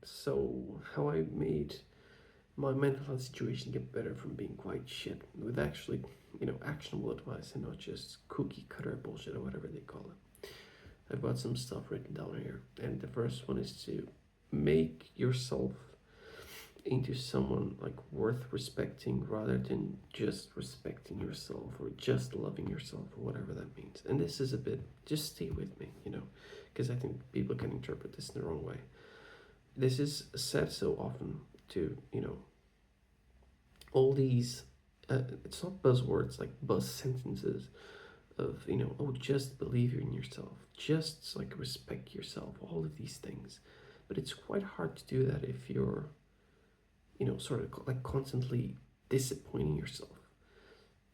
So, how I made my mental health situation get better from being quite shit with actually, actionable advice and not just cookie cutter bullshit or whatever they call it. I've got some stuff written down here, and the first one is to make yourself into someone like worth respecting rather than just respecting yourself or just loving yourself or whatever that means. And this is a bit, just stay with me, because I think people can interpret this in the wrong way. This is said so often to, all these, it's not buzzwords, like buzz sentences of, oh, just believe in yourself, just like respect yourself, all of these things. But it's quite hard to do that if you're, sort of like constantly disappointing yourself.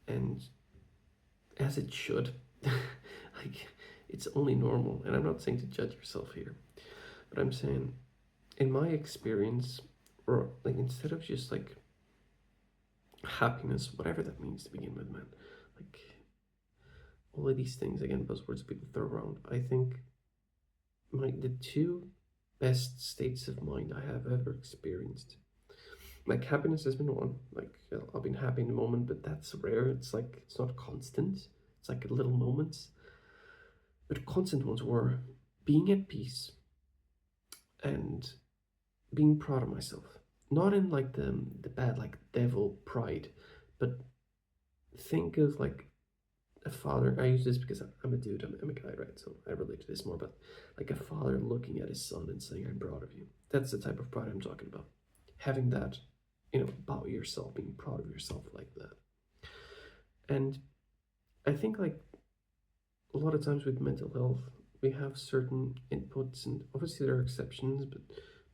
And as it should, like, it's only normal. And I'm not saying to judge yourself here, but I'm saying, in my experience, or like instead of just like happiness, whatever that means to begin with, man, like all of these things, again, buzzwords people throw around, I think the two best states of mind I have ever experienced, like happiness has been one, like I've been happy in the moment, but that's rare. It's like it's not constant. It's like little moments. But constant ones were being at peace and being proud of myself. Not in like the bad like devil pride, but think of like a father. I use this because I'm a dude, I'm a guy, right? So I relate to this more, but like a father looking at his son and saying, I'm proud of you. That's the type of pride I'm talking about. Having that, about yourself, being proud of yourself like that. And I think like a lot of times with mental health, we have certain inputs, and obviously there are exceptions, but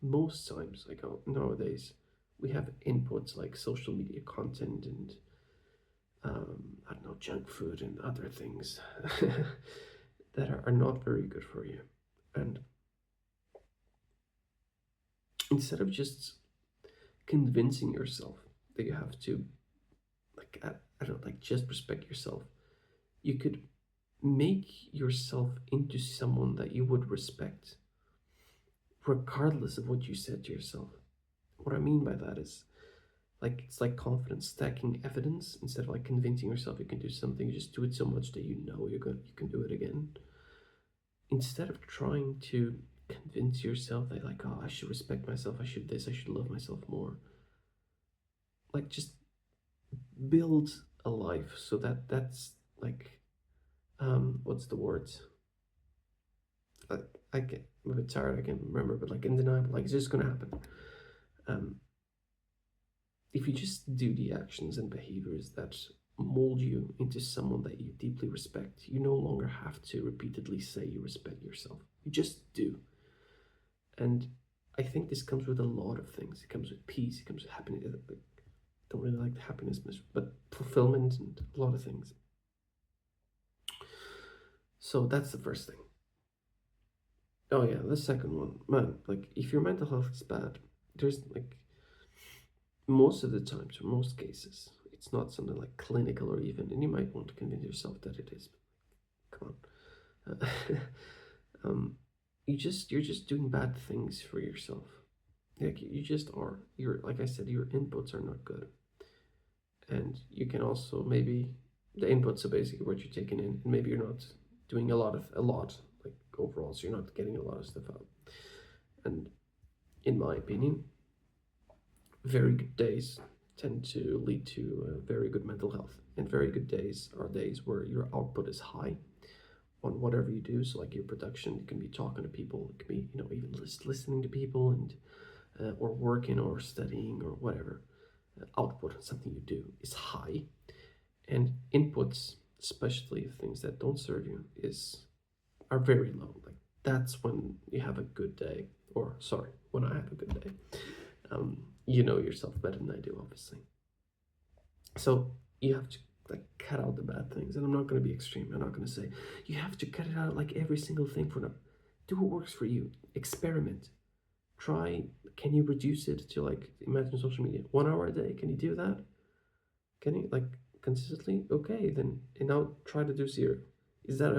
most times, like nowadays, we have inputs like social media content and I don't know, junk food and other things that are not very good for you. And instead of just convincing yourself that you have to, like, I don't know, like, just respect yourself, you could make yourself into someone that you would respect, regardless of what you said to yourself. What I mean by that is, like, it's like confidence, stacking evidence. Instead of like convincing yourself you can do something, you just do it so much that you can do it again. Instead of trying to convince yourself that like, oh, I should respect myself, I should this, I should love myself more. Like, just build a life so that's like, what's the words? I, I get I'm a bit tired. I can't remember, but like undeniable. Like, it's just gonna happen. Um, if you just do the actions and behaviors that mold you into someone that you deeply respect, you no longer have to repeatedly say you respect yourself. You just do. And I think this comes with a lot of things. It comes with peace, it comes with happiness. I don't really like the happiness, but fulfillment and a lot of things. So that's the first thing. Oh yeah, the second one, man, like if your mental health is bad, there's like most of the times, or most cases, it's not something like clinical or even, and you might want to convince yourself that it is. But come on, you're just doing bad things for yourself. Like you just are. You're like I said, your inputs are not good, and you can also maybe the inputs are basically what you're taking in, and maybe you're not doing a lot like overall, so you're not getting a lot of stuff out. And in my opinion, very good days tend to lead to very good mental health. And very good days are days where your output is high on whatever you do. So, like your production, it can be talking to people, it can be even listening to people, and or working or studying or whatever. Output, something you do, is high, and inputs, especially things that don't serve you, are very low. Like that's when you have a good day, or sorry, when I have a good day. You know yourself better than I do, obviously. So you have to like cut out the bad things, and I'm not going to be extreme. I'm not going to say you have to cut it out like every single thing for them. Do what works for you. Experiment. Try. Can you reduce it to like imagine social media 1 hour a day? Can you do that? Can you like consistently? Okay, then and now try to do zero. Is that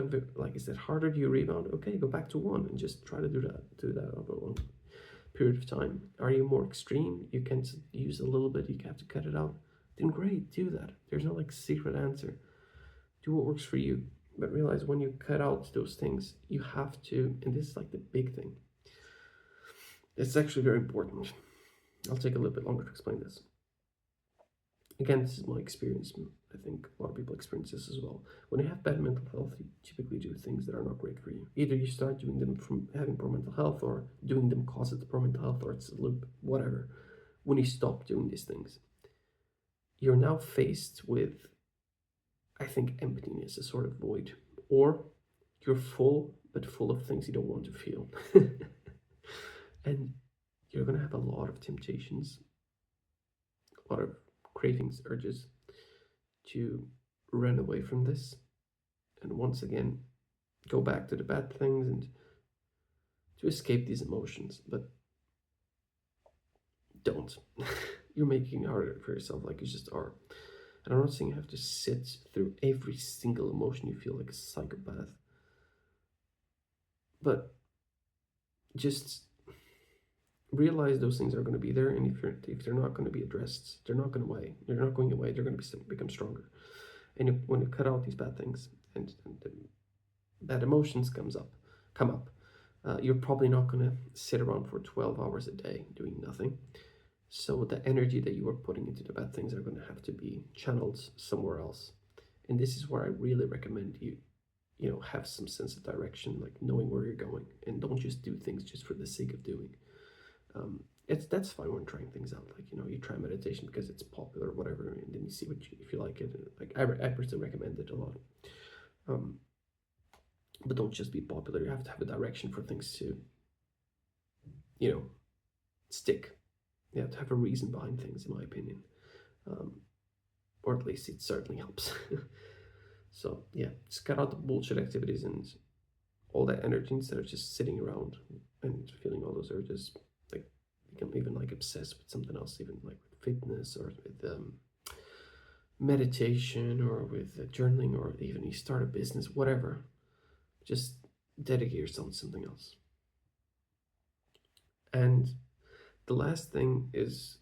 is that harder? Do you rebound? Okay, go back to one and just try to do that. Do that over one. period of time. Are you more extreme? You can use a little bit, you have to cut it out. Then great, do that. There's no like secret answer. Do what works for you. But realize when you cut out those things, you have to, and this is like the big thing. It's actually very important. I'll take a little bit longer to explain this. Again, this is my experience. I think a lot of people experience this as well. When you have bad mental health, you typically do things that are not great for you. Either you start doing them from having poor mental health, or doing them causes poor mental health, or it's a loop, whatever. When you stop doing these things, you're now faced with, I think, emptiness, a sort of void. Or you're full, but full of things you don't want to feel. And you're going to have a lot of temptations, a lot of cravings, urges to run away from this. And once again, go back to the bad things and to escape these emotions. But don't. You're making it harder for yourself, like you just are. And I'm not saying you have to sit through every single emotion you feel like a psychopath. But just realize those things are going to be there, and if they're not going to be addressed, they're not going away. They're not going away. They're going to become stronger. And when you cut out these bad things and the bad emotions come up, you're probably not going to sit around for 12 hours a day doing nothing. So the energy that you are putting into the bad things are going to have to be channeled somewhere else. And this is where I really recommend you have some sense of direction, like knowing where you're going, and don't just do things just for the sake of doing. That's fine when trying things out. Like, you try meditation because it's popular or whatever, and then you see if you like it. Like I personally recommend it a lot. But don't just be popular. You have to have a direction for things to, stick. You have to have a reason behind things, in my opinion. Or at least it certainly helps. So yeah, just cut out the bullshit activities and all that energy instead of just sitting around and feeling all those urges. Like, become even like obsessed with something else, even like with fitness or with meditation or with journaling, or even you start a business, whatever. Just dedicate yourself to something else. And the last thing is,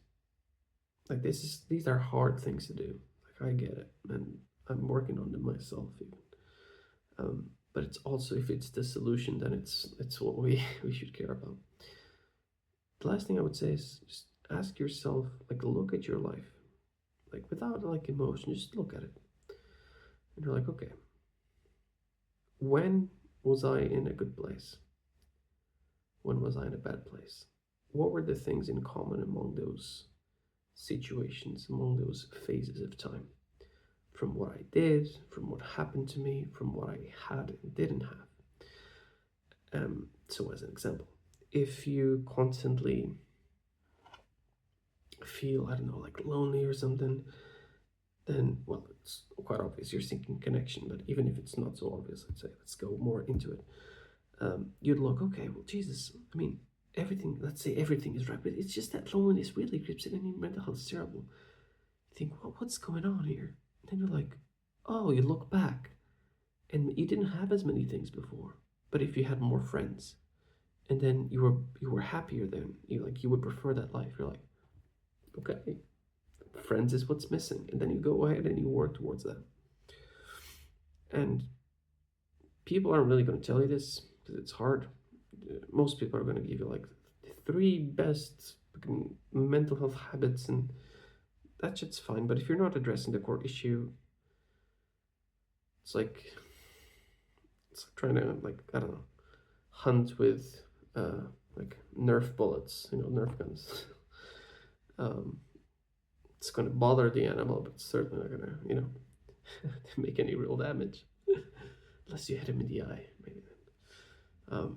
like, these are hard things to do. Like, I get it, and I'm working on them myself even. But it's also, if it's the solution, then it's what we should care about. The last thing I would say is just ask yourself, like, look at your life, like, without like emotion, just look at it, and you're like, okay, when was I in a good place? When was I in a bad place? What were the things in common among those situations, among those phases of time? From what I did, from what happened to me, from what I had and didn't have. So as an example, if you constantly feel, I don't know, like lonely or something, then, well, it's quite obvious you're seeking connection. But even if it's not so obvious, let's go more into it. You'd look, okay, well, Jesus, I mean, let's say everything is right, but it's just that loneliness really creeps in, and your mental health is terrible. You think, well, what's going on here? And then you're like, oh, you look back, and you didn't have as many things before. But if you had more friends, and then you were happier, then you would prefer that life. You're like, okay, friends is what's missing, and then you go ahead and you work towards that. And people aren't really going to tell you this because it's hard. Most people are going to give you like the 3 best mental health habits, and that shit's fine. But if you're not addressing the core issue, it's like trying to, like, I don't know, hunt with like Nerf bullets, Nerf guns. It's going to bother the animal, but it's certainly not going to, make any real damage. Unless you hit him in the eye, maybe then.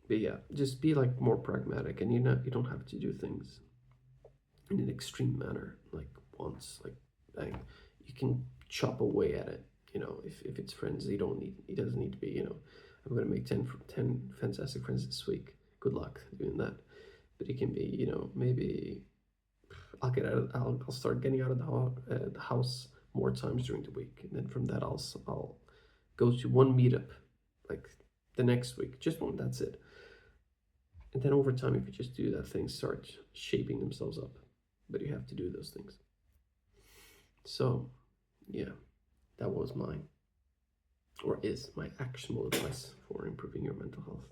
But yeah, just be like more pragmatic, and you don't have to do things in an extreme manner, like once, like bang. You can chop away at it. If it's friends, he doesn't need to be, I'm gonna make 10 fantastic friends this week. Good luck doing that. But it can be, maybe I'll start getting out of the house more times during the week, and then from that I'll go to one meetup, like the next week, just one. That's it. And then over time, if you just do that, things start shaping themselves up. But you have to do those things. So, yeah, that was mine, or is my actionable advice for improving your mental health.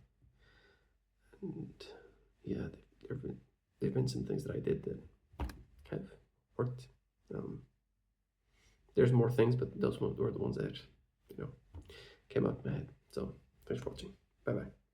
And yeah, there've been some things that I did that kind of worked. Um, there's more things, but those were the ones that came out of my head. So thanks for watching. Bye bye.